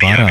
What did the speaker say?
12